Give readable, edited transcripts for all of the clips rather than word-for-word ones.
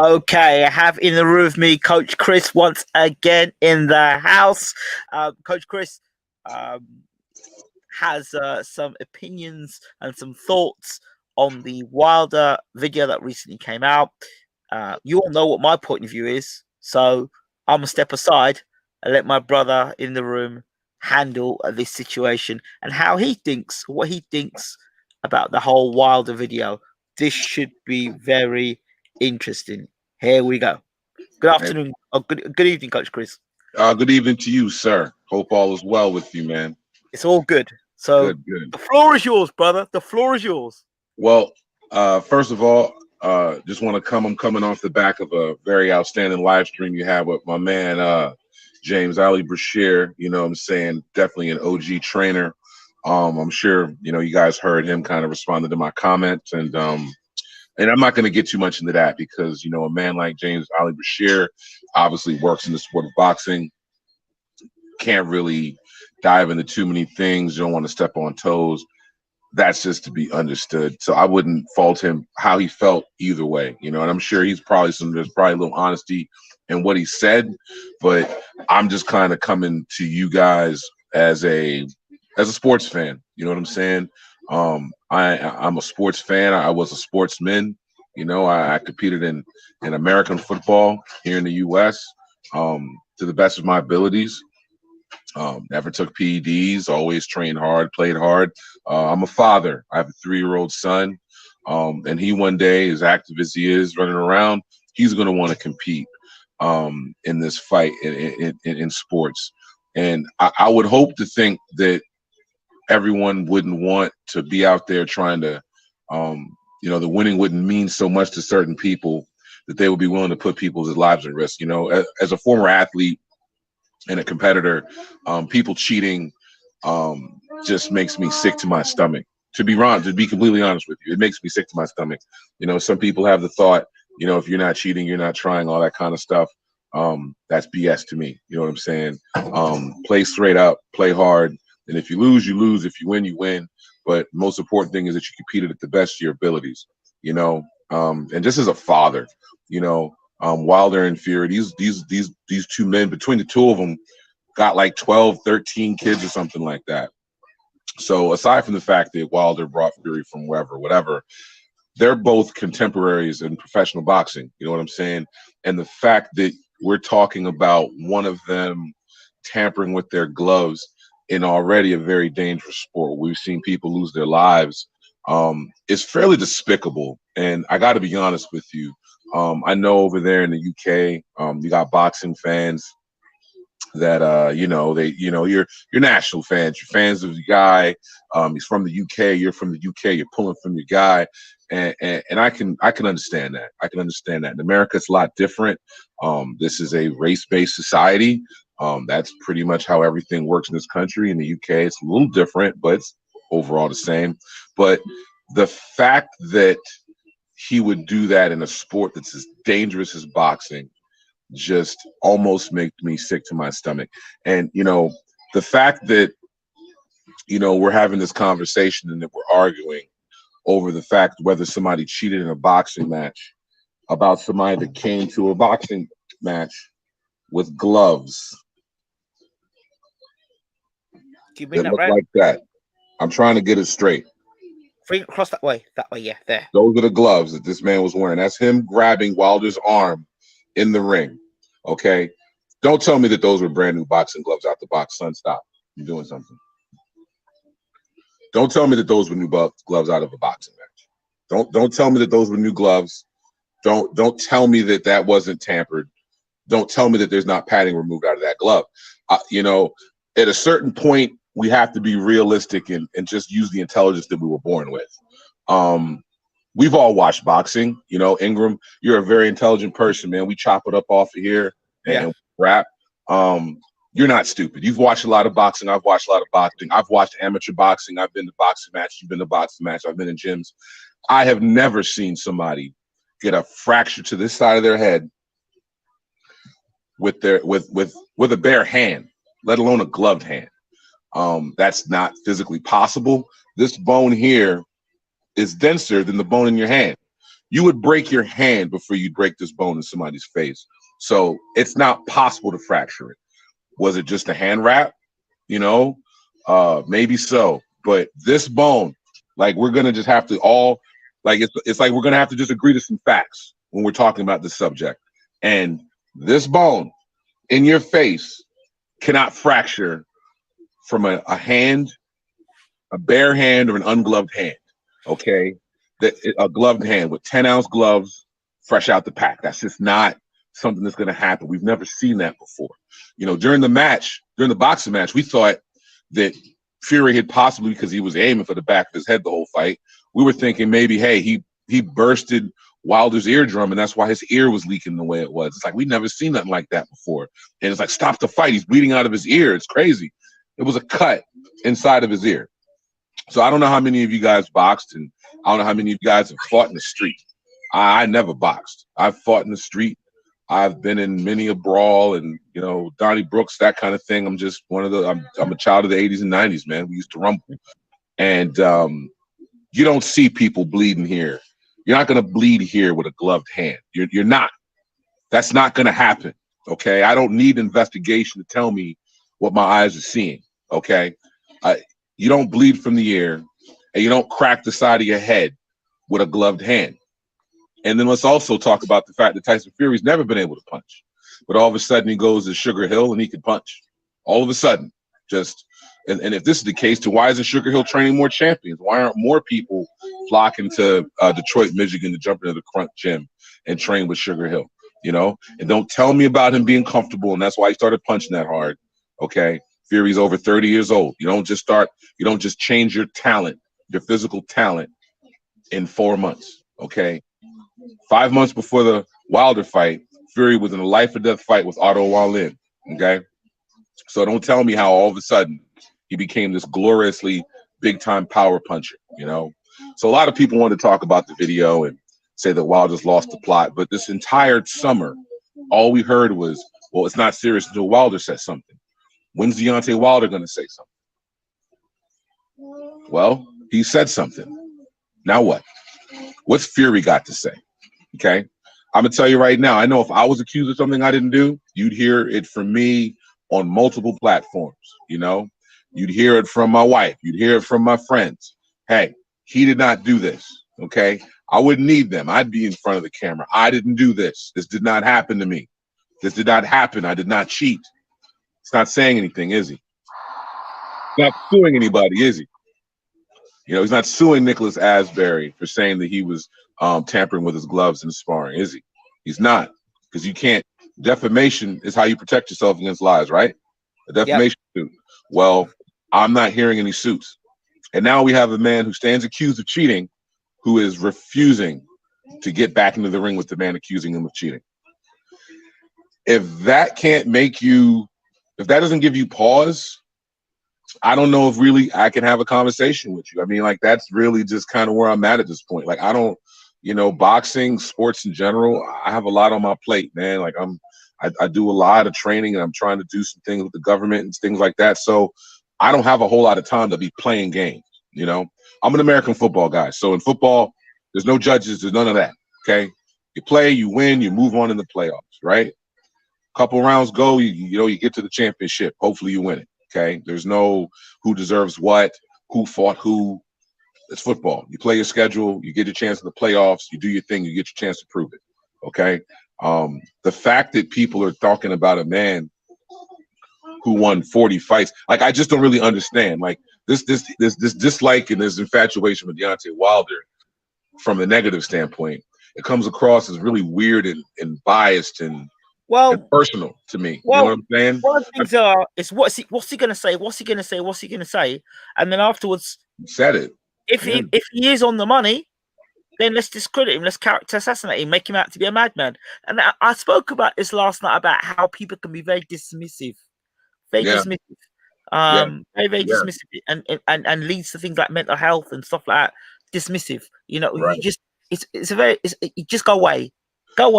Okay, I have in the room with me Coach Chris once again in the house. Coach Chris um, has some opinions and some thoughts on the Wilder video that recently came out. You all know what my point of view is, so I'm gonna step aside and let my brother in the room handle this situation and what he thinks about the whole Wilder video. This should be very interesting. Here we go. Good afternoon. Good evening, Coach Chris. Good evening to you, sir. Hope all is well with you, man. It's all good. So Good, good. the floor is yours, brother. The floor is yours. Well, first of all, just want to I'm coming off the back of a very outstanding live stream you had with my man, James Ali Brashear. You know what I'm saying? Definitely an OG trainer. I'm sure, you guys heard him kind of responded to my comments, and I'm not going to get too much into that because, a man like James Ali Brashear obviously works in the sport of boxing. Can't really dive into too many things. You don't want to step on toes. That's just to be understood. So I wouldn't fault him how he felt either way, and I'm sure there's probably a little honesty in what he said, but I'm just kind of coming to you guys as a sports fan. You know what I'm saying? I'm a sports fan. I was a sportsman. I competed in American football here in the U.S. To the best of my abilities. Never took PEDs. Always trained hard, played hard. I'm a father. I have a 3-year-old son, and he one day, as active as he is running around, he's going to want to compete in this fight in sports. And I would hope to think that everyone wouldn't want to be out there trying to, the winning wouldn't mean so much to certain people that they would be willing to put people's lives at risk. As a former athlete and a competitor, people cheating just makes me sick to my stomach. To be completely honest with you, it makes me sick to my stomach. Some people have the thought, if you're not cheating, you're not trying, all that kind of stuff. That's BS to me. You know what I'm saying? Play straight up, play hard. And if you lose, you lose. If you win, you win. But most important thing is that you competed at the best of your abilities, and just as a father, Wilder and Fury, these two men, between the two of them, got like 12, 13 kids or something like that. So aside from the fact that Wilder brought Fury from wherever, whatever, they're both contemporaries in professional boxing. You know what I'm saying? And the fact that we're talking about one of them tampering with their gloves in already a very dangerous sport, we've seen people lose their lives, is fairly despicable. And I got to be honest with you. I know over there in the UK, you got boxing fans that you're national fans. You're fans of the guy. He's from the UK. You're from the UK. You're pulling from your guy, and I can understand that. I can understand that. In America, it's a lot different. This is a race-based society. That's pretty much how everything works in this country. In the UK, it's a little different, but it's overall the same. But the fact that he would do that in a sport that's as dangerous as boxing just almost makes me sick to my stomach. And, the fact that, we're having this conversation and that we're arguing over the fact whether somebody cheated in a boxing match, about somebody that came to a boxing match with gloves that look like that. I'm trying to get it straight. Bring it across that way, yeah, there. Those are the gloves that this man was wearing. That's him grabbing Wilder's arm in the ring. Okay? Don't tell me that those were brand new boxing gloves out the box. Son, stop. You're doing something. Don't tell me that those were new gloves out of a boxing match. Don't tell me that those were new gloves. Don't tell me that that wasn't tampered. Don't tell me that there's not padding removed out of that glove. At a certain point, we have to be realistic and just use the intelligence that we were born with. We've all watched boxing. Ingram, you're a very intelligent person, man. We chop it up off of here and rap. You're not stupid. You've watched a lot of boxing. I've watched a lot of boxing. I've watched amateur boxing. I've been to boxing match. You've been to boxing match. I've been in gyms. I have never seen somebody get a fracture to this side of their head with a bare hand, let alone a gloved hand. That's not physically possible. This bone here is denser than the bone in your hand. you would break your hand before you'd break this bone in somebody's face. So it's not possible to fracture it. Was it just a hand wrap? You know, maybe so. But this bone, like we're gonna just have to all, like it's like we're gonna have to just agree to some facts when we're talking about this subject. And this bone in your face cannot fracture from a hand, a bare hand, or an ungloved hand. Okay, a gloved hand with 10-ounce gloves, fresh out the pack. That's just not something that's going to happen. We've never seen that before. You know, during the boxing match, we thought that Fury had possibly, because he was aiming for the back of his head the whole fight, we were thinking maybe, hey, he bursted Wilder's eardrum, and that's why his ear was leaking the way it was. It's like we've never seen nothing like that before. And it's like, stop the fight. He's bleeding out of his ear. It's crazy. It was a cut inside of his ear. So I don't know how many of you guys boxed, and I don't know how many of you guys have fought in the street. I never boxed. I've fought in the street. I've been in many a brawl, and you know, Donnie Brooks, that kind of thing. I'm just one of the. I'm a child of the 80s and 90s, man. We used to rumble, and you don't see people bleeding here. You're not going to bleed here with a gloved hand. You're not. That's not going to happen. Okay. I don't need investigation to tell me what my eyes are seeing. Okay. You don't bleed from the ear, and you don't crack the side of your head with a gloved hand. And then let's also talk about the fact that Tyson Fury's never been able to punch, but all of a sudden he goes to Sugar Hill and he can punch. All of a sudden, and if this is the case, then why isn't Sugar Hill training more champions? Why aren't more people flocking to Detroit, Michigan to jump into the Crunch Gym and train with Sugar Hill? You know, and don't tell me about him being comfortable, and that's why he started punching that hard. Okay, Fury's over 30 years old. You don't just change your talent, your physical talent, in 4 months. Okay. 5 months before the Wilder fight, Fury was in a life or death fight with Otto Wallin. Okay. So don't tell me how all of a sudden he became this gloriously big time power puncher, you know? So a lot of people want to talk about the video and say that Wilder's lost the plot, but this entire summer, all we heard was, well, it's not serious until Wilder says something. When's Deontay Wilder going to say something? Well, he said something. Now what? What's Fury got to say? Okay. I'm going to tell you right now, I know if I was accused of something I didn't do, you'd hear it from me on multiple platforms. You know, you'd hear it from my wife. You'd hear it from my friends. Hey, he did not do this. Okay. I wouldn't need them. I'd be in front of the camera. I didn't do this. This did not happen to me. This did not happen. I did not cheat. He's not saying anything, is he? He's not suing anybody, is he? You know, he's not suing Nicholas Asbury for saying that he was tampering with his gloves in sparring, is he? He's not, because you can't. Defamation is how you protect yourself against lies, right? A defamation suit. Well, I'm not hearing any suits. And now we have a man who stands accused of cheating who is refusing to get back into the ring with the man accusing him of cheating. If that can't make you, if that doesn't give you pause, I don't know if really I can have a conversation with you. I mean, like, that's really just kind of where I'm at this point. Like, I don't, you know, boxing, sports in general, I have a lot on my plate, man. Like, I do a lot of training, and I'm trying to do some things with the government and things like that. So I don't have a whole lot of time to be playing games, you know. I'm an American football guy. So in football, there's no judges, there's none of that, okay? You play, you win, you move on in the playoffs, right? Couple rounds go, you get to the championship. Hopefully you win it. Okay, there's no who deserves what, who fought who. It's football. You play your schedule, you get your chance in the playoffs, you do your thing, you get your chance to prove it. Okay. The fact that people are talking about a man who won 40 fights, like, I just don't really understand. Like, this dislike and this infatuation with Deontay Wilder from a negative standpoint, it comes across as really weird and biased and personal to me. You know what I'm saying? One of the things is what's he gonna say? What's he gonna say? What's he gonna say? And then afterwards, he said it. If he is on the money, then let's discredit him. Let's character assassinate him. Make him out to be a madman. And I spoke about this last night about how people can be very dismissive, very dismissive, very dismissive, and leads to things like mental health and stuff like that. Dismissive. You know, you just you just go away. We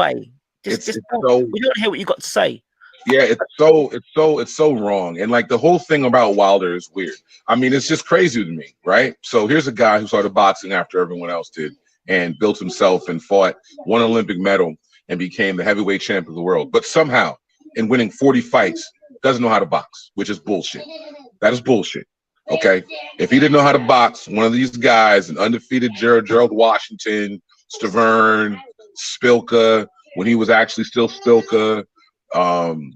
don't hear what you got to say. Yeah, it's so wrong. And like, the whole thing about Wilder is weird. I mean, it's just crazy to me, right? So here's a guy who started boxing after everyone else did, and built himself and fought, won an Olympic medal, and became the heavyweight champion of the world. But somehow, in winning 40 fights, doesn't know how to box, which is bullshit. That is bullshit. Okay? If he didn't know how to box, one of these guys, an undefeated Gerald Washington, Stavern, Spilka, when he was actually still Spilka,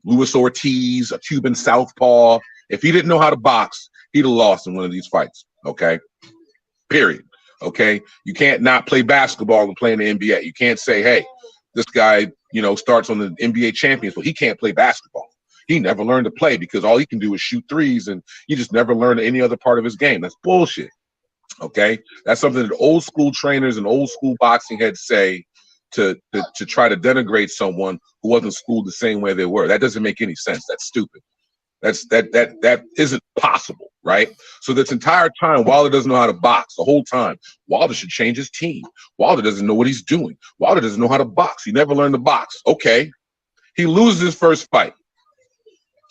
Luis Ortiz, a Cuban southpaw, if he didn't know how to box, he'd have lost in one of these fights. Okay? Period. Okay? You can't not play basketball and play in the NBA. You can't say, hey, this guy, starts on the NBA champions, but he can't play basketball. He never learned to play because all he can do is shoot threes, and he just never learned any other part of his game. That's bullshit. Okay? That's something that old school trainers and old school boxing heads say to try to denigrate someone who wasn't schooled the same way they were. That doesn't make any sense. That's stupid. That isn't possible, right? So this entire time, Wilder doesn't know how to box. The whole time, Wilder should change his team. Wilder doesn't know what he's doing. Wilder doesn't know how to box. He never learned to box. Okay, he loses his first fight,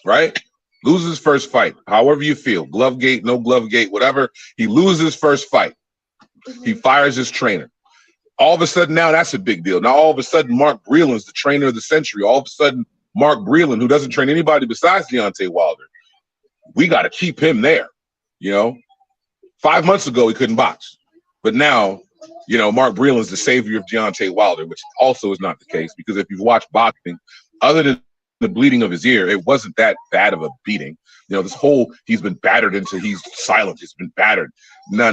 right? Loses his first fight. However you feel, glove gate, no glove gate, whatever. He loses his first fight. He fires his trainer. All of a sudden, now that's a big deal. Now all of a sudden, Mark Breland's the trainer of the century. All of a sudden, Mark Breland, who doesn't train anybody besides Deontay Wilder, we got to keep him there. 5 months ago, he couldn't box. But now, Mark Breland's the savior of Deontay Wilder, which also is not the case, because if you've watched boxing, other than the bleeding of his ear, it wasn't that bad of a beating. This whole, he's been battered into he's silent. He's been battered. No.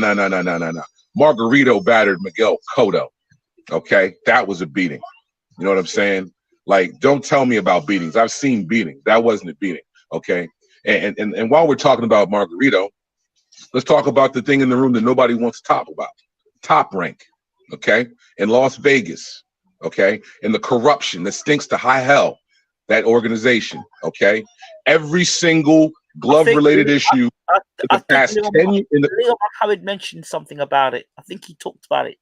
Margarito battered Miguel Cotto. Okay? That was a beating. You know what I'm saying? Like, don't tell me about beatings. I've seen beatings. That wasn't a beating, okay? And while we're talking about Margarito, let's talk about the thing in the room that nobody wants to talk about. Top Rank, okay? In Las Vegas, okay? And the corruption that stinks to high hell, that organization, okay? Every single glove-related issue in the past 10 years. Leon Howard mentioned something about it. I think he talked about it.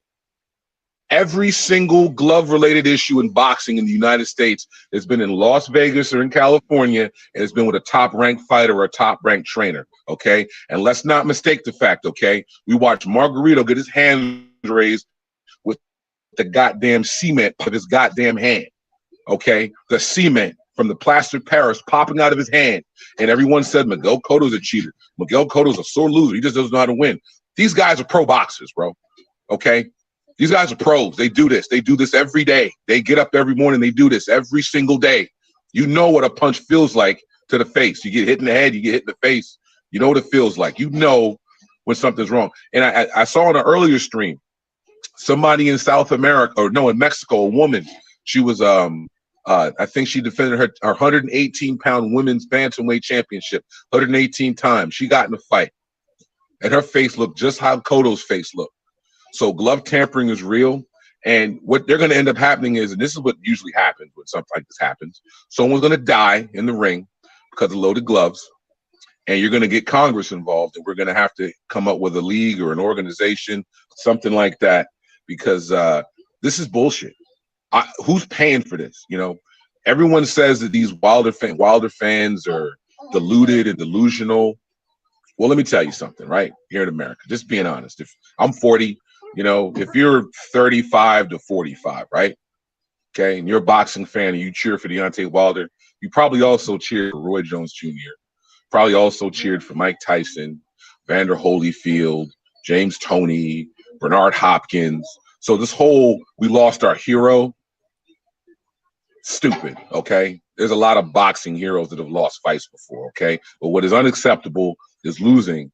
Every single glove-related issue in boxing in the United States has been in Las Vegas or in California, and it's been with a top-ranked fighter or a top-ranked trainer, okay? And let's not mistake the fact, okay? We watched Margarito get his hand raised with the goddamn cement of his goddamn hand, okay? The cement from the plaster Paris popping out of his hand, and everyone said Miguel Cotto's a cheater. Miguel Cotto's a sore loser. He just doesn't know how to win. These guys are pro boxers, bro, okay? These guys are pros. They do this. They do this every day. They get up every morning. They do this every single day. You know what a punch feels like to the face. You get hit in the head. You get hit in the face. You know what it feels like. You know when something's wrong. And I saw on an earlier stream, somebody in South America, or no, in Mexico, a woman. She was, I think she defended her 118-pound women's bantamweight championship 118 times. She got in a fight, and her face looked just how Cotto's face looked. So glove tampering is real, and what they're going to end up happening is, and this is what usually happens when something like this happens, someone's going to die in the ring because of loaded gloves, and you're going to get Congress involved, and we're going to have to come up with a league or an organization, something like that, because this is bullshit. Who's paying for this? Everyone says that these Wilder fans are deluded and delusional. Well, let me tell you something, right? Here in America, just being honest. If I'm 40, if you're 35 to 45, right? Okay, and you're a boxing fan and you cheer for Deontay Wilder, you probably also cheered for Roy Jones Jr., probably also cheered for Mike Tyson, Vander Holyfield, James Toney, Bernard Hopkins. So this whole, we lost our hero, stupid, okay? There's a lot of boxing heroes that have lost fights before, okay? But what is unacceptable is losing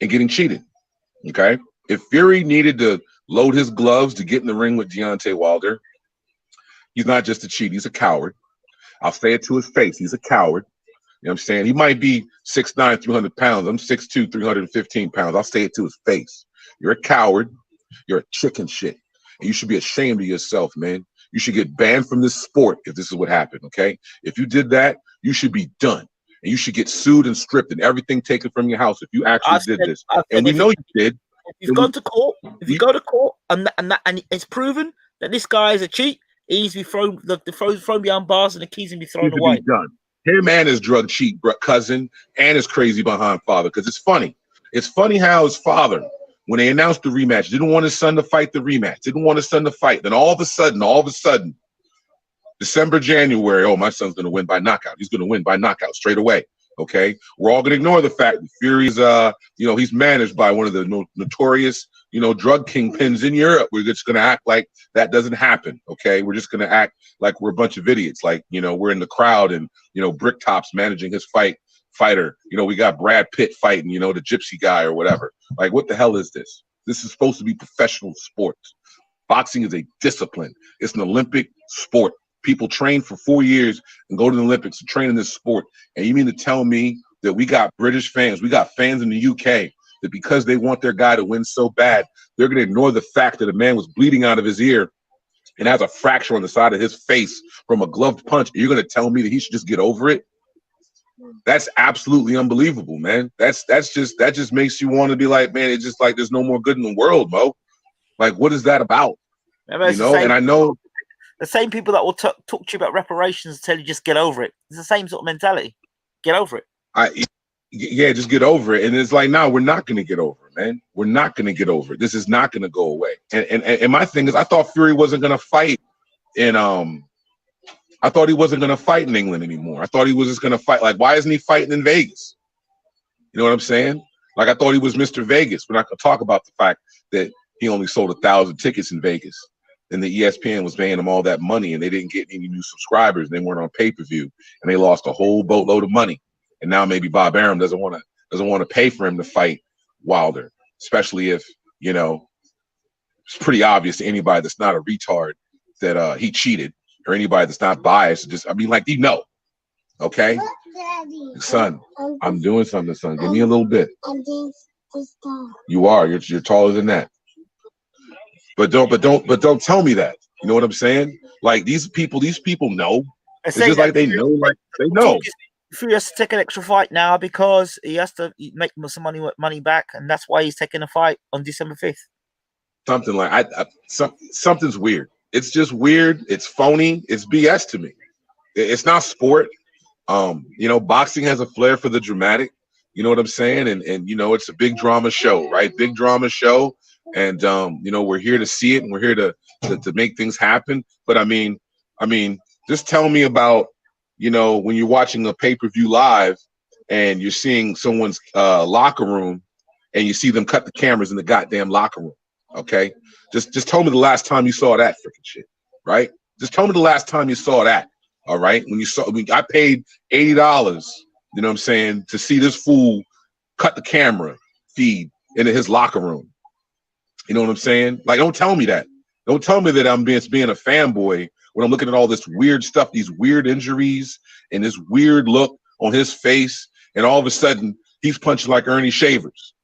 and getting cheated, okay? If Fury needed to load his gloves to get in the ring with Deontay Wilder, he's not just a cheat, he's a coward. I'll say it to his face, he's a coward. You know what I'm saying? He might be 6'9", 300 pounds. I'm 6'2", 315 pounds. I'll say it to his face. You're a coward. You're a chicken shit. And you should be ashamed of yourself, man. You should get banned from this sport if this is what happened, okay? If you did that, you should be done. And you should get sued and stripped and everything taken from your house if you actually did this. And we know you did. If you've gone to court, if you go to court and it's proven that this guy is a cheat, he needs to be thrown behind bars and the keys can be thrown away. Be done. Him and his drug cheat cousin and his crazy behind father. Because it's funny. It's funny how his father when they announced the rematch, didn't want his son to fight the rematch, didn't want his son to fight. Then all of a sudden, December, January, oh, my son's going to win by knockout. He's going to win by knockout straight away. Okay, we're all going to ignore the fact that Fury's, he's managed by one of the notorious, drug kingpins in Europe. We're just going to act like that doesn't happen. Okay, we're just going to act like we're a bunch of idiots. Like, we're in the crowd and, Bricktop's managing his fighter. We got Brad Pitt fighting, the gypsy guy or whatever. Like, what the hell is this? This is supposed to be professional sports. Boxing is a discipline. It's an Olympic sport. People train for 4 years and go to the Olympics to train in this sport. And you mean to tell me that we got British fans, we got fans in the UK, that because they want their guy to win so bad, they're going to ignore the fact that a man was bleeding out of his ear and has a fracture on the side of his face from a gloved punch? You're going to tell me that he should just get over it? That's absolutely unbelievable, man. That just makes you want to be like, man, it's just like there's no more good in the world, Mo. Like, what is that about? And I know the same people that will talk to you about reparations tell you just get over it. It's the same sort of mentality. Get over it. Just get over it. And it's like, no, we're not going to get over it, man. We're not going to get over it. This is not going to go away. And my thing is, I thought Fury wasn't going to fight in I thought he wasn't going to fight in England anymore. I thought he was just going to fight. Like, why isn't he fighting in Vegas? You know what I'm saying? Like, I thought he was Mr. Vegas. We're not going to talk about the fact that he only sold 1,000 tickets in Vegas. And the ESPN was paying them all that money, and they didn't get any new subscribers. They weren't on pay-per-view, and they lost a whole boatload of money. And now maybe Bob Arum doesn't want to pay for him to fight Wilder, especially if it's pretty obvious to anybody that's not a retard that he cheated, or anybody that's not biased. Okay, son, I'm doing something, son. Give me a little bit. You are. You're taller than that. But don't tell me that. You know what I'm saying? Like, these people know. It's just like they know, like they know. Fury has to take an extra fight now because he has to make some money back, and that's why he's taking a fight on December 5th. Something like something's weird. It's just weird. It's phony. It's BS to me. It's not sport. Boxing has a flair for the dramatic. You know what I'm saying? And it's a big drama show, right? Big drama show. And we're here to see it, and we're here to make things happen. But I mean, just tell me about, when you're watching a pay-per-view live and you're seeing someone's locker room and you see them cut the cameras in the goddamn locker room. Okay, just tell me the last time you saw that freaking shit, right? Just tell me the last time you saw that. All right, I paid $80, you know what I'm saying, to see this fool cut the camera feed into his locker room. You know what I'm saying? Like, don't tell me that. Don't tell me that I'm being a fanboy when I'm looking at all this weird stuff, these weird injuries and this weird look on his face, and all of a sudden he's punching like Ernie Shavers.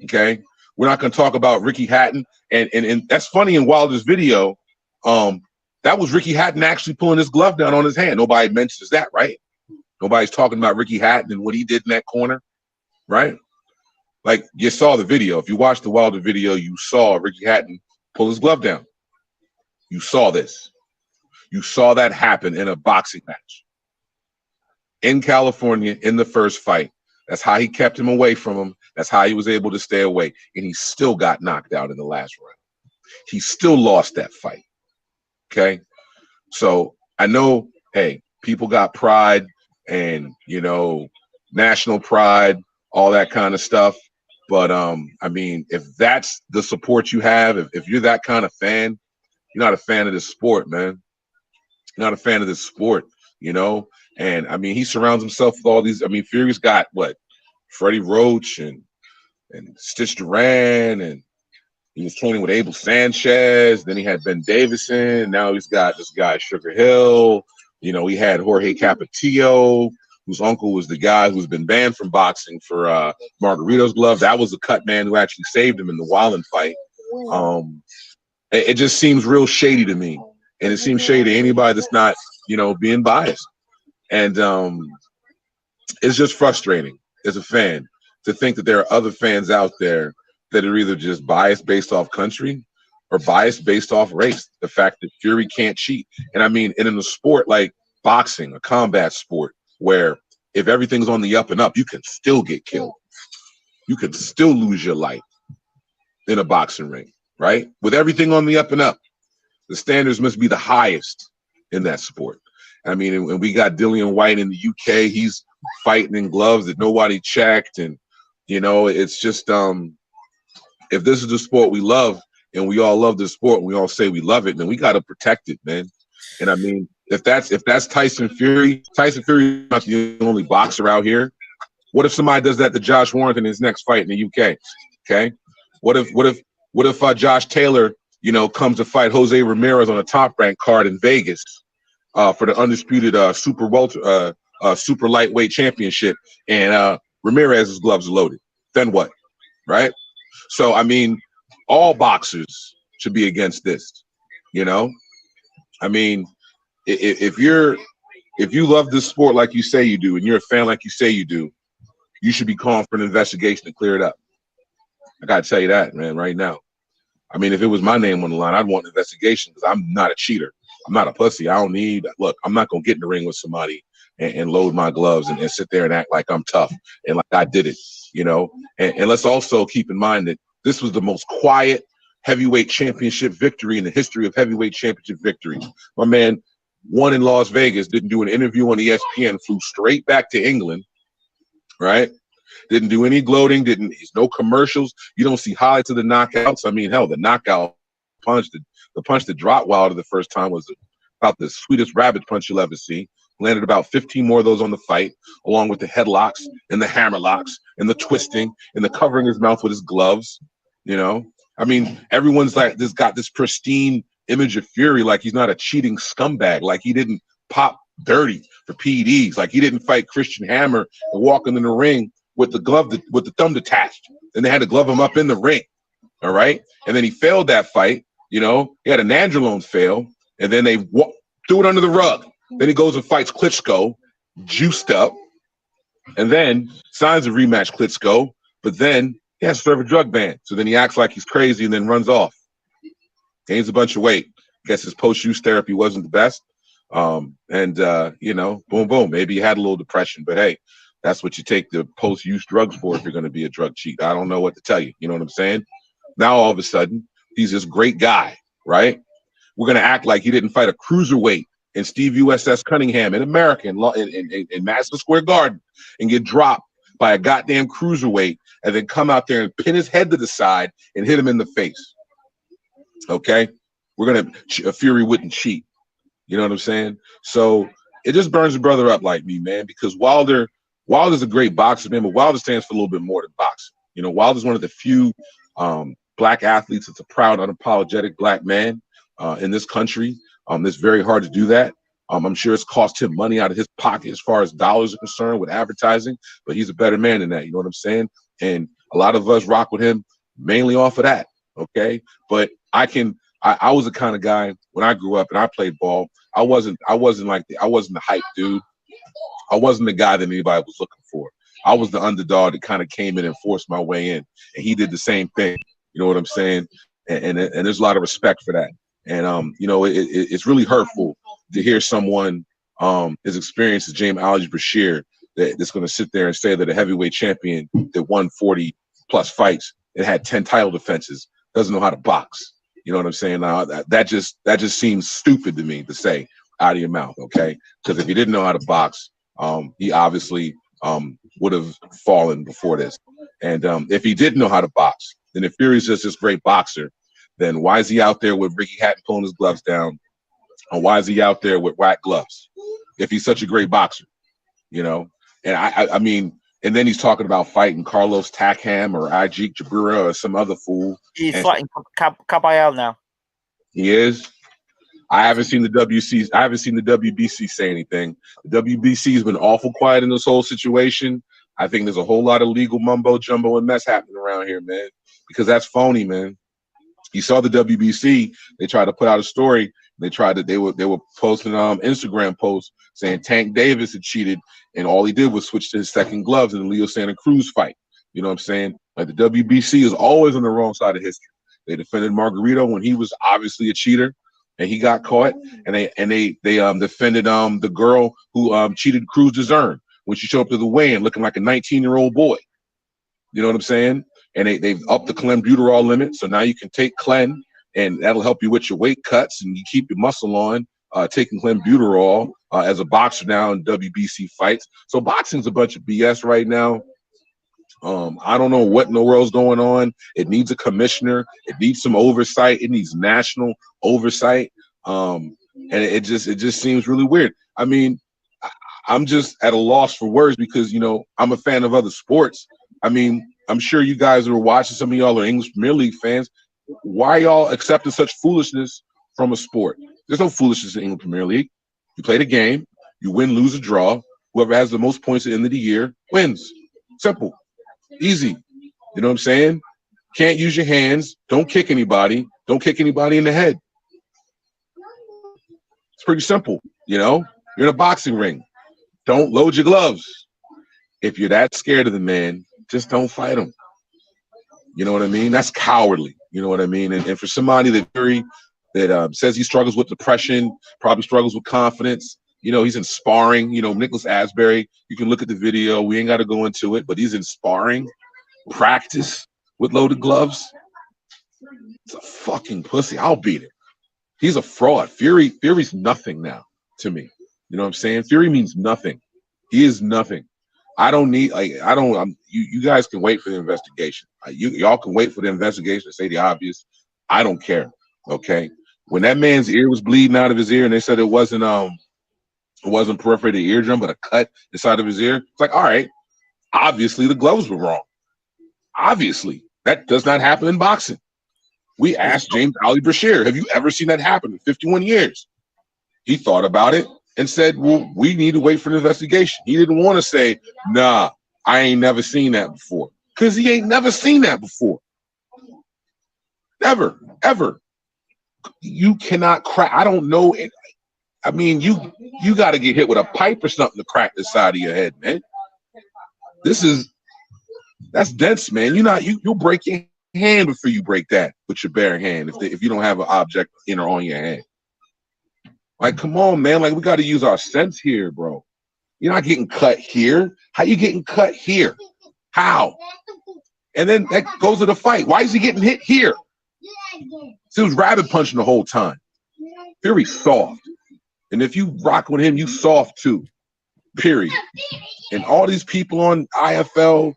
Okay, we're not going to talk about Ricky Hatton, and that's funny. In Wilder's video, that was Ricky Hatton actually pulling his glove down on his hand. Nobody mentions that, right? Nobody's talking about Ricky Hatton and what he did in that corner, right? Like, you saw the video. If you watched the Wilder video, you saw Ricky Hatton pull his glove down. You saw this. You saw that happen in a boxing match in California in the first fight. That's how he kept him away from him. That's how he was able to stay away. And he still got knocked out in the last round. He still lost that fight. Okay? So I know, hey, people got pride and, national pride, all that kind of stuff. But I mean, if that's the support you have, if you're that kind of fan, you're not a fan of this sport, man. You're not a fan of this sport, And I mean, he surrounds himself with all these. I mean, Fury's got what? Freddie Roach and Stitch Duran, and he was training with Abel Sanchez. Then he had Ben Davison. Now he's got this guy Sugar Hill. He had Jorge Capetillo, whose uncle was the guy who's been banned from boxing for Margarito's glove. That was the cut man who actually saved him in the Weiland fight. It just seems real shady to me. And it seems shady to anybody that's not, being biased. And it's just frustrating as a fan to think that there are other fans out there that are either just biased based off country or biased based off race. The fact that Fury can't cheat. And I mean, and in a sport like boxing, a combat sport, where if everything's on the up and up, you can still get killed. You can still lose your life. in a boxing ring, right? With everything on the up and up, the standards must be the highest in that sport. I mean, and we got Dillian White in the UK. He's fighting in gloves that nobody checked, and it's just if this is the sport we love, and we all love the sport, and we all say we love it, then we got to protect it, man. And I mean, if that's Tyson Fury is not the only boxer out here. What if somebody does that to Josh Warrington in his next fight in the UK? Okay, what if Josh Taylor, comes to fight Jose Ramirez on a Top Rank card in Vegas for the undisputed super lightweight championship, and Ramirez's gloves are loaded? Then what, right? So I mean, all boxers should be against this. I mean, if you love this sport like you say you do, and you're a fan like you say you do, you should be calling for an investigation to clear it up. I gotta tell you that, man, right now. I mean, if it was my name on the line, I'd want an investigation because I'm not a cheater. I'm not a pussy. I'm not gonna get in the ring with somebody and load my gloves and sit there and act like I'm tough and like I did it, And let's also keep in mind that this was the most quiet heavyweight championship victory in the history of heavyweight championship victories. My man won in Las Vegas, didn't do an interview on ESPN, flew straight back to England, right? Didn't do any gloating, no commercials. You don't see highlights of the knockouts. I mean, hell, the knockout punch, the punch that dropped Wilder the first time was about the sweetest rabbit punch you'll ever see. Landed about 15 more of those on the fight, along with the headlocks and the hammerlocks and the twisting and the covering his mouth with his gloves. I mean, everyone's like got this pristine image of Fury, like he's not a cheating scumbag, like he didn't pop dirty for PEDs, like he didn't fight Christian Hammer and walk into the ring with the thumb detached, and they had to glove him up in the ring. All right, and then he failed that fight. He had a nandrolone fail, and then they threw it under the rug. Then he goes and fights Klitschko, juiced up, and then signs a rematch Klitschko, but then he has to serve a drug ban. So then he acts like he's crazy and then runs off. Gains a bunch of weight. Guess his post-use therapy wasn't the best. Boom, boom. Maybe he had a little depression, but hey, that's what you take the post-use drugs for if you're going to be a drug cheat. I don't know what to tell you. You know what I'm saying? Now all of a sudden, he's this great guy, right? We're going to act like he didn't fight a cruiserweight in Steve USS Cunningham in America in Madison Square Garden and get dropped by a goddamn cruiserweight and then come out there and pin his head to the side and hit him in the face. Okay? Fury wouldn't cheat. You know what I'm saying? So it just burns the brother up like me, man, because Wilder's a great boxer, man, but Wilder stands for a little bit more than boxing. Wilder's one of the few black athletes that's a proud, unapologetic black man in this country. It's very hard to do that. I'm sure it's cost him money out of his pocket as far as dollars are concerned with advertising, but he's a better man than that. You know what I'm saying? And a lot of us rock with him mainly off of that. Okay. But I was the kind of guy when I grew up and I played ball. I wasn't the hype dude. I wasn't the guy that anybody was looking for. I was the underdog that kind of came in and forced my way in, and he did the same thing. You know what I'm saying? And there's a lot of respect for that. And it's really hurtful to hear someone as experienced as James Ali Bashir that's going to sit there and say that a heavyweight champion that won 40 plus fights and had 10 title defenses doesn't know how to box. You know what I'm saying? Now that just seems stupid to me to say out of your mouth, okay? Because if he didn't know how to box, he obviously would have fallen before this. And if he did know how to box, then if Fury's just this great boxer, then why is he out there with Ricky Hatton pulling his gloves down? And why is he out there with whack gloves if he's such a great boxer? And I mean, and then he's talking about fighting Carlos Takam or Ajik Jabura or some other fool. He's fighting Caballero now. He is. I haven't seen the WBC say anything. The WBC has been awful quiet in this whole situation. I think there's a whole lot of legal mumbo jumbo and mess happening around here, man, because that's phony, man. You saw the WBC. They tried to put out a story. They were posting Instagram posts saying Tank Davis had cheated, and all he did was switch to his second gloves in the Leo Santa Cruz fight. You know what I'm saying? Like the WBC is always on the wrong side of history. They defended Margarito when he was obviously a cheater, and he got caught. And they defended the girl who cheated Cruz Dezern when she showed up to the weigh-in looking like a 19-year-old boy. You know what I'm saying? and they've upped the clenbuterol limit. So now you can take Clen, and that'll help you with your weight cuts, and you keep your muscle on. Taking clenbuterol as a boxer now in WBC fights. So boxing's a bunch of BS right now. I don't know what in the world's going on. It needs a commissioner. It needs some oversight. It needs national oversight. And it just seems really weird. I mean, I'm just at a loss for words because, you know, I'm a fan of other sports. I mean, I'm sure you guys are watching. Some of y'all are English Premier League fans. Why y'all accepting such foolishness from a sport? There's no foolishness in English Premier League. You play the game. You win, lose, or draw. Whoever has the most points at the end of the year wins. Simple. Easy. You know what I'm saying? Can't use your hands. Don't kick anybody. Don't kick anybody in the head. It's pretty simple. You know, you're in a boxing ring. Don't load your gloves. If you're that scared of the man, just don't fight him. You know what I mean? That's cowardly. You know what I mean? And for somebody that says he struggles with depression, probably struggles with confidence, you know, he's in sparring. You know, Nicholas Asbury, you can look at the video. We ain't got to go into it, but he's in sparring practice with loaded gloves. It's a fucking pussy. I'll beat it. He's a fraud. Fury's nothing now to me. You know what I'm saying? Fury means nothing. He is nothing. I don't need, you guys can wait for the investigation. Y'all can wait for the investigation to say the obvious. I don't care. Okay. When that man's ear was bleeding out of his ear and they said it wasn't perforated eardrum, but a cut inside of his ear, it's like, all right, obviously the gloves were wrong. Obviously. That does not happen in boxing. We asked James Ali Brashear, have you ever seen that happen in 51 years? He thought about it and said, well, we need to wait for an investigation. He didn't want to say, nah, I ain't never seen that before. Because he ain't never seen that before. Never, ever. You cannot crack. I don't know. I mean, you got to get hit with a pipe or something to crack the side of your head, man. That's dense, man. You'll break your hand before you break that with your bare hand if you don't have an object in or on your hand. Like, come on, man. Like, we got to use our sense here, bro. You're not getting cut here. How you getting cut here? How? And then that goes to the fight. Why is he getting hit here? He was rabbit punching the whole time. Fury's soft. And if you rock with him, you soft too. Period. And all these people on IFL,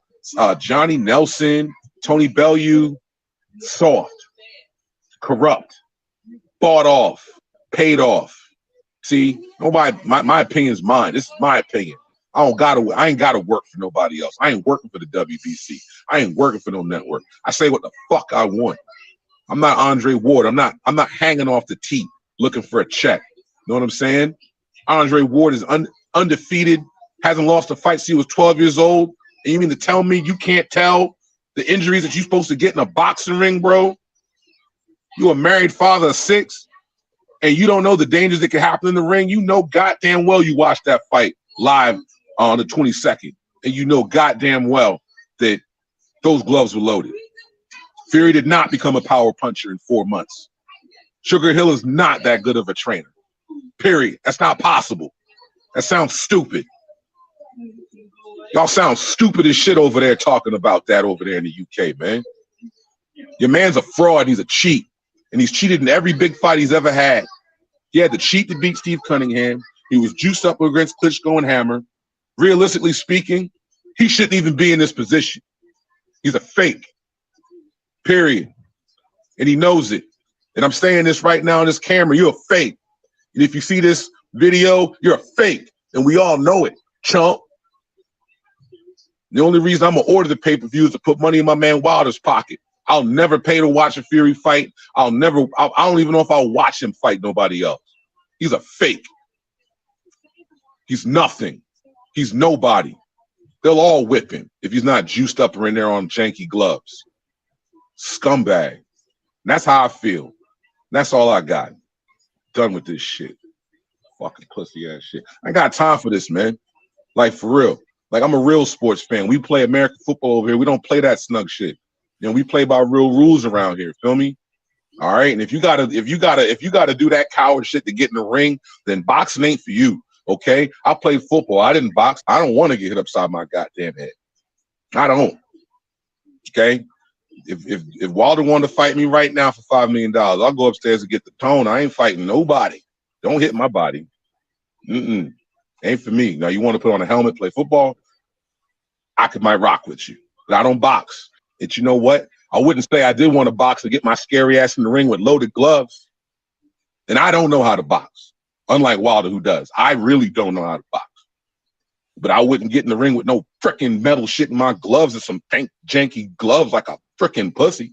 Johnny Nelson, Tony Bellew, soft, corrupt, bought off, paid off. See, nobody. My opinion is mine. This is my opinion. I ain't gotta work for nobody else. I ain't working for the WBC. I ain't working for no network. I say what the fuck I want. I'm not Andre Ward. I'm not hanging off the tee looking for a check. You know what I'm saying? Andre Ward is undefeated, hasn't lost a fight since he was 12 years old. And you mean to tell me you can't tell the injuries that you're supposed to get in a boxing ring, bro? You a married father of 6, and you don't know the dangers that can happen in the ring. You know goddamn well you watched that fight live on the 22nd, and you know goddamn well that those gloves were loaded. Fury did not become a power puncher in 4 months. Sugar Hill is not that good of a trainer. Period. That's not possible. That sounds stupid. Y'all sound stupid as shit over there talking about that over there in the UK, man. Your man's a fraud. He's a cheat. And he's cheated in every big fight he's ever had. He had to cheat to beat Steve Cunningham. He was juiced up against Klitschko and Hammer. Realistically speaking, he shouldn't even be in this position. He's a fake. Period. And he knows it. And I'm saying this right now on this camera. You're a fake. And if you see this video, you're a fake. And we all know it, chump. The only reason I'm going to order the pay-per-view is to put money in my man Wilder's pocket. I'll never pay to watch a Fury fight. I don't even know if I'll watch him fight nobody else. He's a fake. He's nothing. He's nobody. They'll all whip him if he's not juiced up or in there on janky gloves. Scumbag. And that's how I feel. And that's all I got. Done with this shit. Fucking pussy ass shit. I ain't got time for this, man. Like, for real. Like, I'm a real sports fan. We play American football over here. We don't play that snug shit. You know, we play by real rules around here. Feel me? All right. And if you gotta do that coward shit to get in the ring, then boxing ain't for you. Okay. I played football. I didn't box. I don't want to get hit upside my goddamn head. I don't. Okay. If Wilder wanted to fight me right now for $5 million, I'll go upstairs and get the tone. I ain't fighting nobody. Don't hit my body. Ain't for me. Now you want to put on a helmet, play football? Might rock with you, but I don't box. You know what? I wouldn't say I did want to box and get my scary ass in the ring with loaded gloves. And I don't know how to box, unlike Wilder, who does. I really don't know how to box. But I wouldn't get in the ring with no freaking metal shit in my gloves and some janky gloves like a freaking pussy.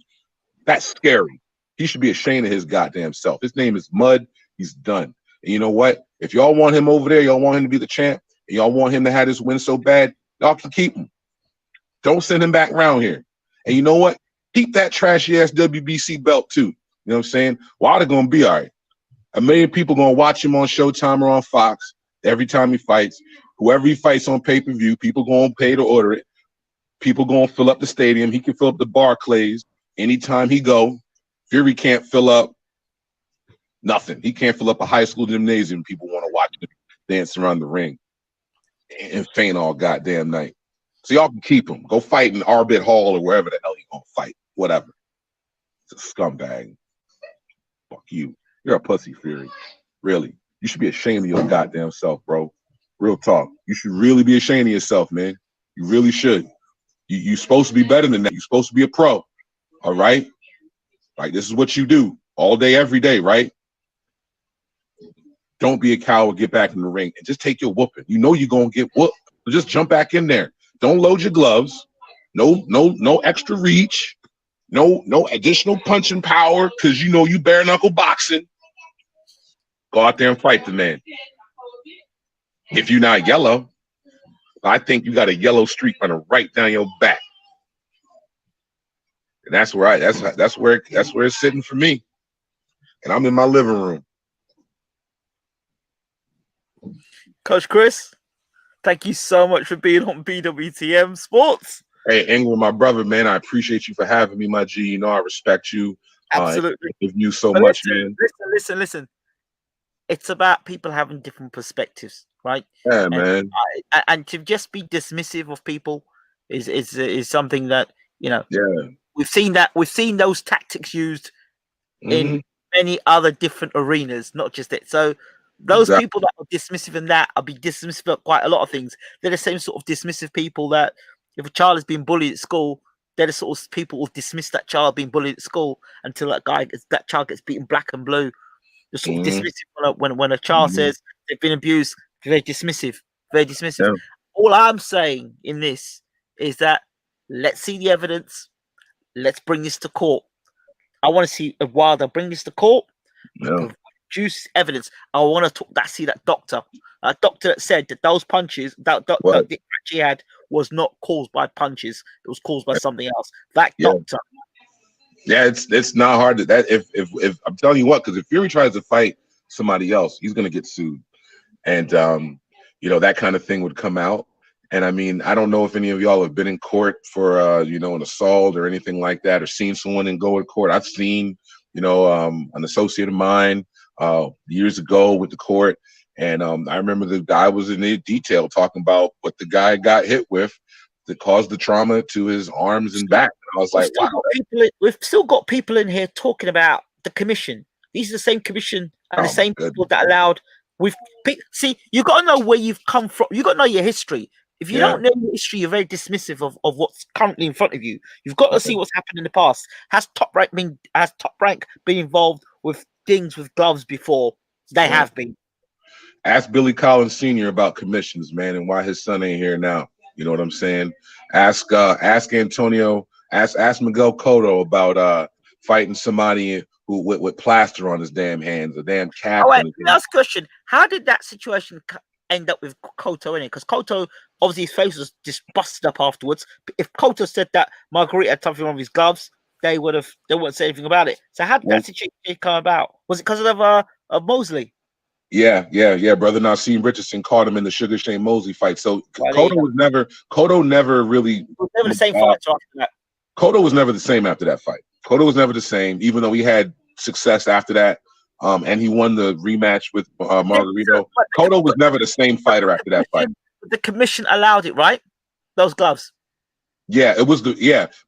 That's scary. He should be ashamed of his goddamn self. His name is Mud. He's done. And you know what? If y'all want him over there, y'all want him to be the champ, and y'all want him to have this win so bad, y'all can keep him. Don't send him back around here. And you know what? Keep that trashy ass WBC belt too. You know what I'm saying? Wilder gonna be all right. 1 million people gonna watch him on Showtime or on Fox every time he fights. Whoever he fights on pay-per-view, people gonna pay to order it. People gonna fill up the stadium. He can fill up the Barclays anytime he go. Fury can't fill up nothing. He can't fill up a high school gymnasium. People want to watch him dance around the ring and faint all goddamn night. So y'all can keep him. Go fight in Arbit Hall or wherever the hell you gonna fight. Whatever. It's a scumbag. Fuck you. You're a pussy, Fury. Really. You should be ashamed of your goddamn self, bro. Real talk. You should really be ashamed of yourself, man. You really should. You're supposed to be better than that. You're supposed to be a pro. All right? Like, this is what you do all day, every day, right? Don't be a coward. Get back in the ring and just take your whooping. You know you're going to get whooped. So just jump back in there. Don't load your gloves. No extra reach. No additional punching power because you know you bare knuckle boxing. Go out there and fight the man. If you're not yellow, I think you got a yellow streak running right down your back. And that's where it's sitting for me. And I'm in my living room. Coach Chris, thank you so much for being on BWTM Sports. Hey, England, my brother, man, I appreciate you for having me, my G. You know I respect you. Absolutely. Give you so much, man. Listen. It's about people having different perspectives, right? Yeah, man. And to just be dismissive of people is something that, you know, we've seen those tactics used in many other different arenas, not just it. So those people that are dismissive in that, I'll be dismissive of quite a lot of things. They're the same sort of dismissive people that if a child is being bullied at school, they're the sort of people who dismiss that child being bullied at school until that child gets beaten black and blue. They're sort of dismissive when a child says they've been abused. Very dismissive. Very dismissive. Yeah. All I'm saying in this is that let's see the evidence. Let's bring this to court. I want to see Wilder bring this to court. Produce evidence. I want to see that doctor. A doctor that said that those punches that he had was not caused by punches. It was caused by something else. That doctor. Yeah, it's not hard to that. If I'm telling you what, because if Fury tries to fight somebody else, he's gonna get sued, and that kind of thing would come out. And I mean, I don't know if any of y'all have been in court for an assault or anything like that, or seen someone go in court. I've seen an associate of mine years ago with the court, and I remember the guy was in detail talking about what the guy got hit with that caused the trauma to his arms and back. And I was like, wow. We've still got people in here talking about the commission. These are the same commission and the same people that allowed. See, you got to know where you've come from. You got to know your history. If you don't know your history, you're very dismissive of what's currently in front of you. You've got to see what's happened in the past. Has Top Rank been involved with things with gloves before? They have been. Ask Billy Collins Sr. about commissions, man, and why his son ain't here now. You know what I'm saying? Ask Antonio. Ask Miguel Cotto about fighting somebody who with plaster on his damn hands, a damn cap. Last question: how did that situation end up with Cotto in it? Because Cotto, obviously, his face was just busted up afterwards. If Cotto said that Margarita had something wrong with his gloves, they wouldn't say anything about it. So how did that situation come about? Was it because of Mosley? Yeah. Brother Nassim Richardson caught him in the Sugar Shane Mosley fight. So Cotto never really was never the same fight after that. Cotto was never the same after that fight. Cotto was never the same, even though he had success after that. And he won the rematch with Margarito. Cotto was never the same fighter after that fight. The commission allowed it, right? Those gloves. Yeah, it was but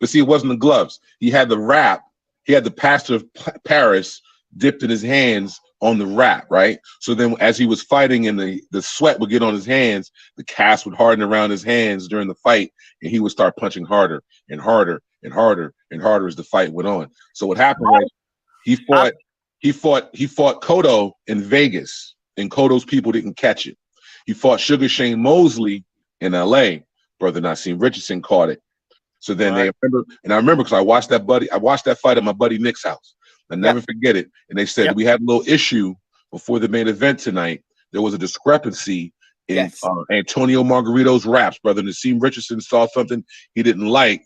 see, it wasn't the gloves. He had the wrap. He had the plaster of Paris dipped in his hands on the wrap, right? So then, as he was fighting, and the sweat would get on his hands, the cast would harden around his hands during the fight, and he would start punching harder and harder and harder and harder as the fight went on. So what happened was he fought Cotto in Vegas, and Cotto's people didn't catch it. He fought Sugar Shane Mosley in LA. Brother Nassim Richardson caught it. So then I remember because I watched that fight at my buddy Nick's house. I never forget it. And they said we had a little issue before the main event tonight. There was a discrepancy in Antonio Margarito's raps. Brother Nassim Richardson saw something he didn't like,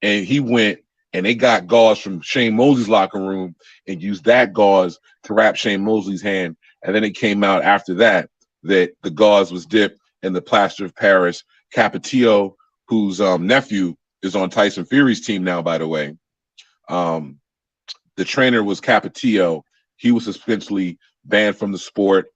and he went and they got gauze from Shane Mosley's locker room and used that gauze to wrap Shane Mosley's hand. And then it came out after that the gauze was dipped in the plaster of Paris. Capetillo, whose nephew is on Tyson Fury's team now, by the way. The trainer was Capetillo. He was essentially banned from the sport.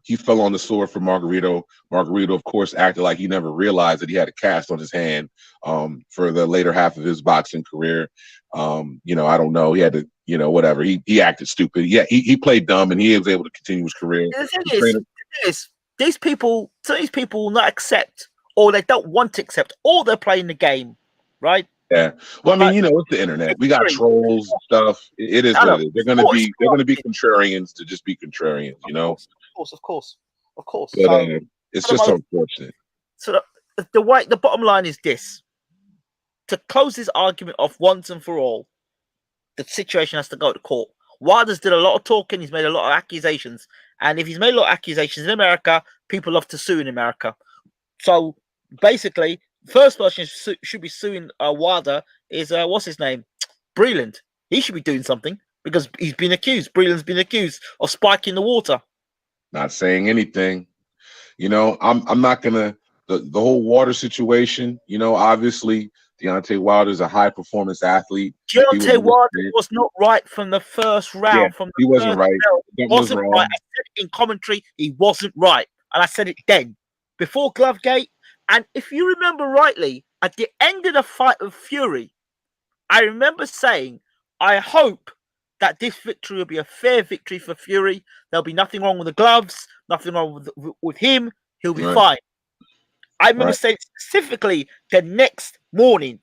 He fell on the sword for Margarito. Margarito, of course, acted like he never realized that he had a cast on his hand for the later half of his boxing career. I don't know. He had to, whatever. He acted stupid. Yeah, he played dumb, and he was able to continue his career. The thing is, these people will not accept, or they don't want to accept, or they're playing the game, right? Yeah. Well, I mean, it's the internet. We got trolls and stuff. It is what it is. They're gonna be contrarians to just be contrarians, Of course. But it's just unfortunate. So the bottom line is this: to close this argument off once and for all, the situation has to go to court. Wilder's did a lot of talking. He's made a lot of accusations, and if he's made a lot of accusations in America, people love to sue in America. So basically, first person should be suing Wilder is what's his name, BRELAND. He should be doing something because he's been accused. BRELAND's been accused of spiking the water. Not saying anything. I'm not gonna the whole water situation. Obviously Deontay Wilder is a high performance athlete. Deontay Wilder was not right from the first round. Yeah, he wasn't right. He wasn't right. I said it in commentary. He wasn't right, and I said it then before Glovegate. And if you remember rightly, at the end of the fight with Fury, I remember saying, I hope that this victory will be a fair victory for Fury. There'll be nothing wrong with the gloves, nothing wrong with him. He'll be fine. I remember saying specifically the next morning,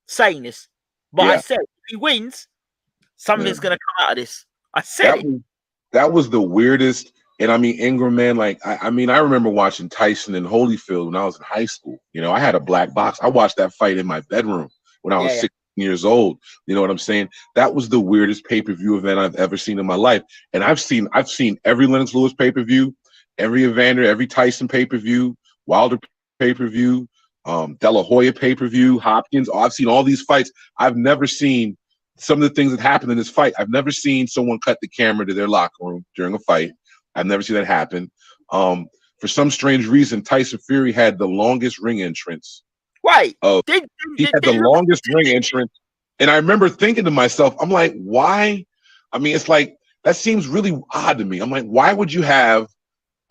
saying this. But I said, if he wins, something's going to come out of this. I said that was the weirdest. And I mean, Ingram, man, I remember watching Tyson and Holyfield when I was in high school. I had a black box. I watched that fight in my bedroom when I was 16 years old. You know what I'm saying? That was the weirdest pay-per-view event I've ever seen in my life. And I've seen every Lennox Lewis pay-per-view, every Evander, every Tyson pay-per-view, Wilder pay-per-view, De La Hoya pay-per-view, Hopkins. I've seen all these fights. I've never seen some of the things that happened in this fight. I've never seen someone cut the camera to their locker room during a fight. I've never seen that happen. For some strange reason, Tyson Fury had the longest ring entrance. Right. He had the longest ring entrance. And I remember thinking to myself, I'm like, why? I mean, it's like, that seems really odd to me. I'm like, why would you have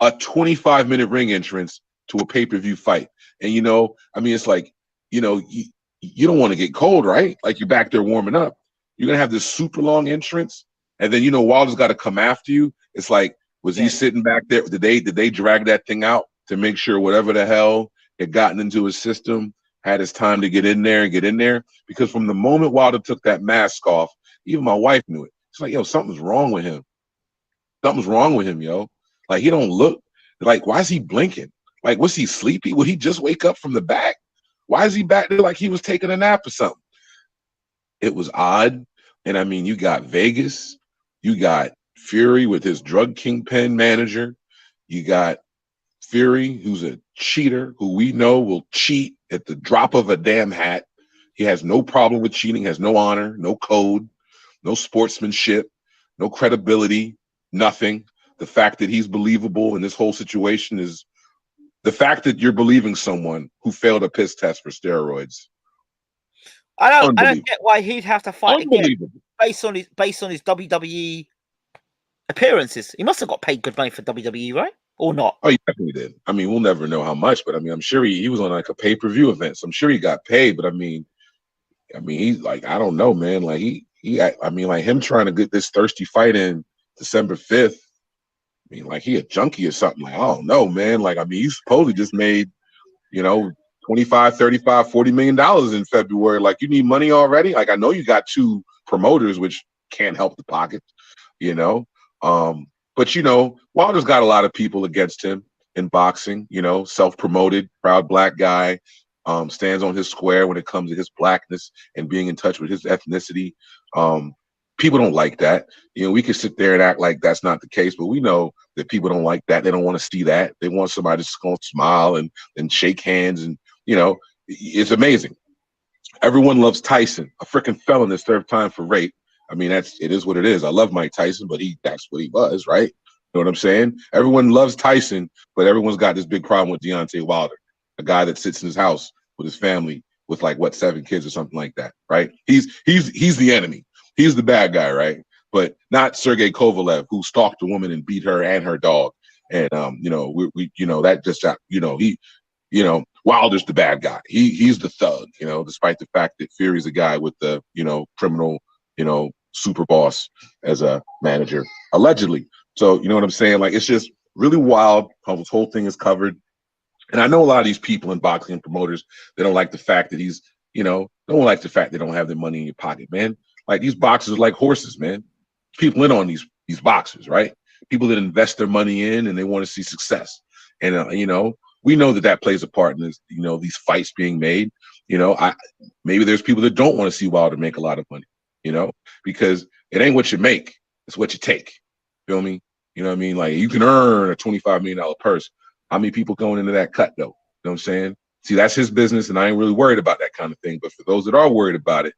a 25-minute ring entrance to a pay-per-view fight? And, it's like, you don't want to get cold, right? Like, you're back there warming up. You're going to have this super long entrance. And then, Wilder's got to come after you. It's like, was he sitting back there? Did they drag that thing out to make sure whatever the hell had gotten into his system had his time to get in there? Because from the moment Wilder took that mask off, even my wife knew it. It's like, yo, something's wrong with him. Something's wrong with him, yo. Like, he don't look like, why is he blinking? Like, was he sleepy? Would he just wake up from the back? Why is he back there like he was taking a nap or something? It was odd. And I mean, you got Vegas, you got Fury with his drug kingpin manager. You got Fury, who's a cheater, who we know will cheat at the drop of a damn hat. He has no problem with cheating, has no honor, no code, no sportsmanship, no credibility, nothing. The fact that he's believable in this whole situation is the fact that you're believing someone who failed a piss test for steroids. I don't get why he'd have to fight again based on his WWE appearances. He must have got paid good money for WWE, right? or not? Oh, he definitely did. I mean, we'll never know how much, but I mean, I'm sure he was on like a pay-per-view event, so I'm sure he got paid. But I mean, he's like, I don't know, man. Like I mean, like him trying to get this thirsty fight in December 5th. I mean, like he a junkie or something. Like, I don't know, man. Like, I mean, he supposedly just made, you know, 25, 35, $40 million in February. Like, you need money already? Like, I know you got two promoters, which can't help the pocket, you know. But you know, Wilder's got a lot of people against him in boxing, you know, self-promoted, proud black guy, stands on his square when it comes to his blackness and being in touch with his ethnicity. People don't like that. You know, we can sit there and act like that's not the case, but we know that people don't like that. They don't want to see that. They want somebody just going to smile and shake hands. And, you know, it's amazing. Everyone loves Tyson, a freaking felon that served time for rape. I mean, it is what it is. I love Mike Tyson, but that's what he was, right? You know what I'm saying? Everyone loves Tyson, but everyone's got this big problem with Deontay Wilder, a guy that sits in his house with his family with like 7 kids or something like that, right? He's the enemy. He's the bad guy, right? But not Sergey Kovalev, who stalked a woman and beat her and her dog. And you know, we you know, that just you know, Wilder's the bad guy. He's the thug, you know, despite the fact that Fury's a guy with the, you know, criminal, you know, super boss as a manager, allegedly. So, you know what I'm saying? Like, it's just really wild how this whole thing is covered. And I know a lot of these people in boxing and promoters, they don't like the fact that he's, you know, don't like the fact they don't have their money in your pocket, man. Like, these boxers are like horses, man. People in on these boxers, right? People that invest their money in and they want to see success. And, you know, we know that plays a part in this, you know, these fights being made. You know, maybe there's people that don't want to see Wilder make a lot of money, you know, because it ain't what you make, it's what you take. Feel me? You know what I mean? Like, you can earn a $25 million purse. How many people going into that cut, though? You know what I'm saying? See, that's his business, and I ain't really worried about that kind of thing. But for those that are worried about it,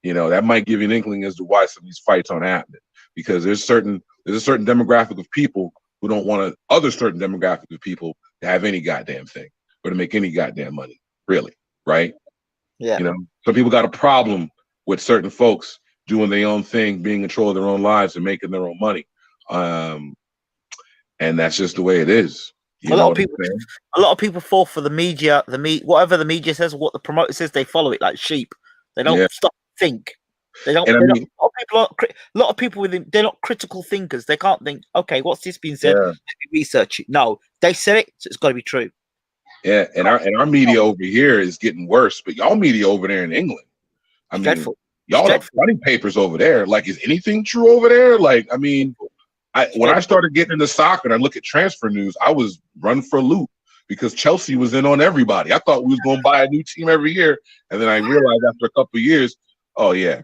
you know, that might give you an inkling as to why some of these fights aren't happening. Because there's a certain demographic of people who don't want other certain demographic of people to have any goddamn thing or to make any goddamn money, really, right? Yeah. You know, some people got a problem with certain folks doing their own thing, being in control of their own lives and making their own money. And that's just the way it is. A lot of people fall for the media, whatever the media says, what the promoter says, they follow it like sheep. They don't stop to think. They don't. A lot of people within, they're not critical thinkers. They can't think, okay, what's this being said? Let me research it. No, they said it, so it's got to be true. Yeah, and our media over here is getting worse, but y'all media over there in England, I mean, dreadful. Y'all are running papers over there. Like, is anything true over there? Like, I mean, when I started getting into soccer and I look at transfer news, I was run for a loop because Chelsea was in on everybody. I thought we was going to buy a new team every year, and then I realized after a couple of years, oh yeah,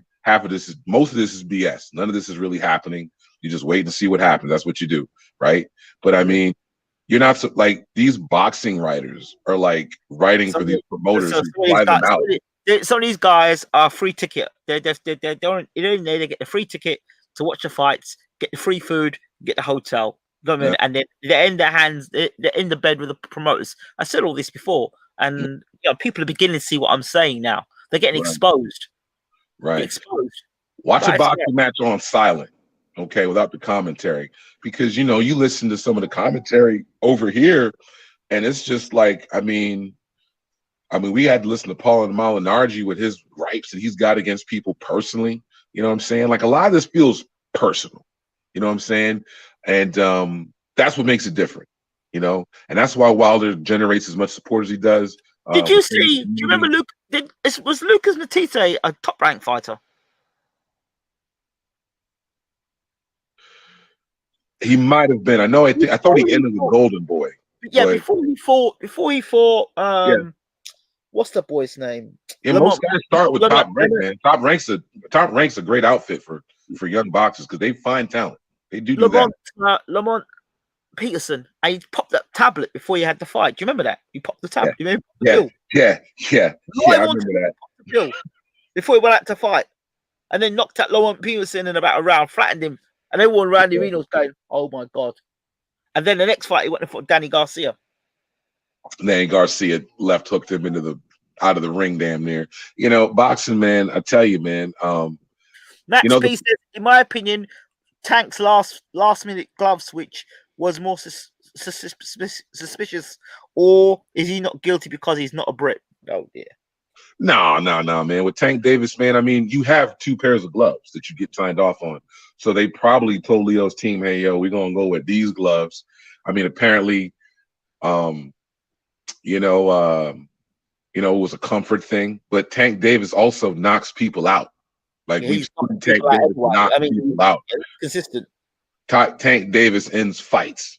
most of this is BS. None of this is really happening. You just wait and see what happens. That's what you do, right? But I mean, you're not like, these boxing writers are like writing for these promoters who fly them out. Some of these guys are free ticket. They get the free ticket to watch the fights, get the free food, get the hotel. You know what I mean? And they're in their hands. They're in the bed with the promoters. I said all this before, and you know, people are beginning to see what I'm saying now. They're getting exposed. Right. Exposed. Watch a boxing match on silent, okay, without the commentary, because you know, you listen to some of the commentary over here, and it's just like, I mean, we had to listen to Paul and Molinargi with his gripes that he's got against people personally. You know what I'm saying? Like, a lot of this feels personal. You know what I'm saying? And that's what makes it different. You know, and that's why Wilder generates as much support as he does. Did you see? Do you remember Luke? Was Lucas Matisse a top rank fighter? He might have been. I know. I thought he ended with Golden Boy. Yeah, before he fought. What's the boy's name? Yeah, most guys start with Top Rank, man. Top Rank's a great outfit for young boxers because they find talent. They do that. Lamont Peterson, and he popped that tablet before you had the fight. Do you remember that? He popped the tablet. Yeah. You remember Yeah. I remember that. Pill before he went out to fight, and then knocked out Lamont Peterson in about a round, flattened him, and everyone around the arena was going, "Oh my god!" And then the next fight, he went and fought Danny Garcia. Danny Garcia left hooked him out of the ring, damn near. You know, boxing, man. I tell you, man. Matt Speed says, in my opinion, Tank's last minute glove switch was more suspicious, or is he not guilty because he's not a Brit? Oh dear. No, man. With Tank Davis, man, I mean, you have 2 pairs of gloves that you get signed off on. So they probably told Leo's team, hey, yo, we're going to go with these gloves. I mean, apparently, it was a comfort thing. But Tank Davis also knocks people out. Like, we've seen Tank Davis knock people out. Consistent. Tank Davis ends fights.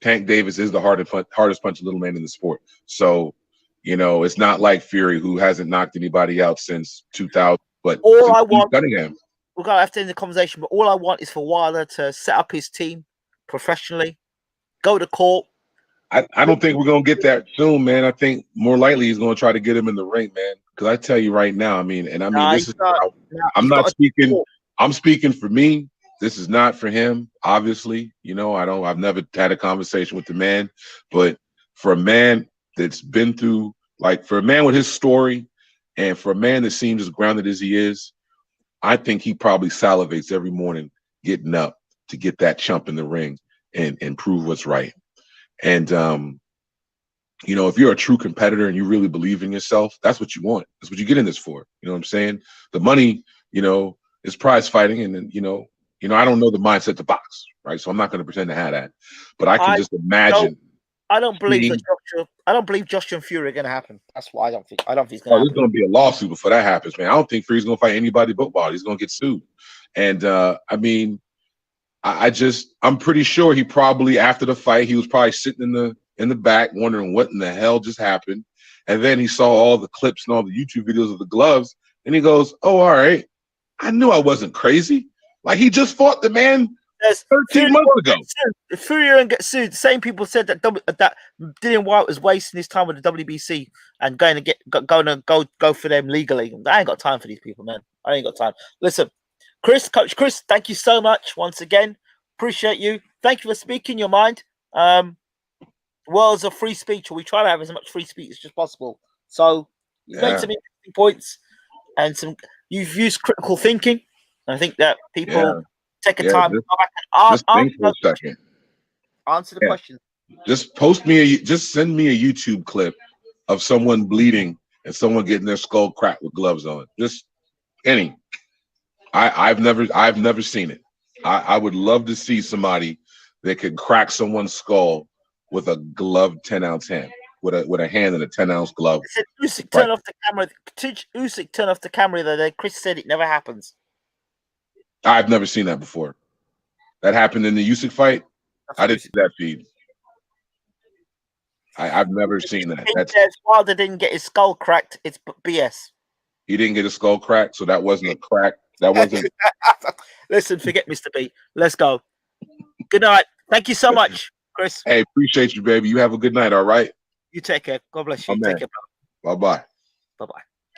Tank Davis is the hardest punch little man in the sport. So, it's not like Fury, who hasn't knocked anybody out since 2000. But all I want, Cunningham. We're going to have to end the conversation, but all I want is for Wilder to set up his team professionally, go to court. I don't think we're going to get that soon, man. I think more likely he's going to try to get him in the ring, man. Because I tell you right now, I'm speaking for me. This is not for him, obviously. I've never had a conversation with the man, but for a man that's been through, for a man with his story, and for a man that seems as grounded as he is, I think he probably salivates every morning getting up to get that chump in the ring and prove what's right. And if you're a true competitor and you really believe in yourself, that's what you want. That's what you get in this for. You know what I'm saying? The money, is prize fighting, and then I don't know the mindset to box, right? So I'm not going to pretend to have that, but I can just imagine. I don't believe Joshua and Fury are going to happen. That's what I don't think. I don't think it's going to happen. There's going to be a lawsuit before that happens, man. I don't think Fury's going to fight anybody but Wilder. He's going to get sued. And I'm pretty sure he probably, after the fight, he was probably sitting in the back wondering what in the hell just happened. And then he saw all the clips and all the YouTube videos of the gloves, and he goes, "Oh, all right. I knew I wasn't crazy. Like, he just fought the man 13 months ago." If Fury and get sued, the same people said that Dillian White was wasting his time with the WBC and going to go for them legally. I ain't got time for these people, man. I ain't got time. Listen, Coach Chris, thank you so much once again. Appreciate you. Thank you for speaking your mind. Worlds of free speech, or we try to have as much free speech as just possible. So you've made some interesting points, and you've used critical thinking. And I think that people take a time to go back and answer the question. Just just send me a YouTube clip of someone bleeding and someone getting their skull cracked with gloves on. Just any. I've never seen it. I would love to see somebody that could crack someone's skull with a gloved 10-ounce hand, with a hand in a 10-ounce glove. Usyk turn off the camera. Usyk turn off the camera the other day. Chris said it never happens. I've never seen that before. That happened in the Usyk fight. I didn't see that feed. I've never seen that. That's Wilder didn't get his skull cracked. It's BS. He didn't get his skull cracked, so that wasn't a crack. That wasn't. Listen, forget Mr. B. Let's go. Good night. Thank you so much, Chris. Hey, appreciate you, baby. You have a good night. All right. You take care. God bless you. Take care. Bye-bye. Bye-bye.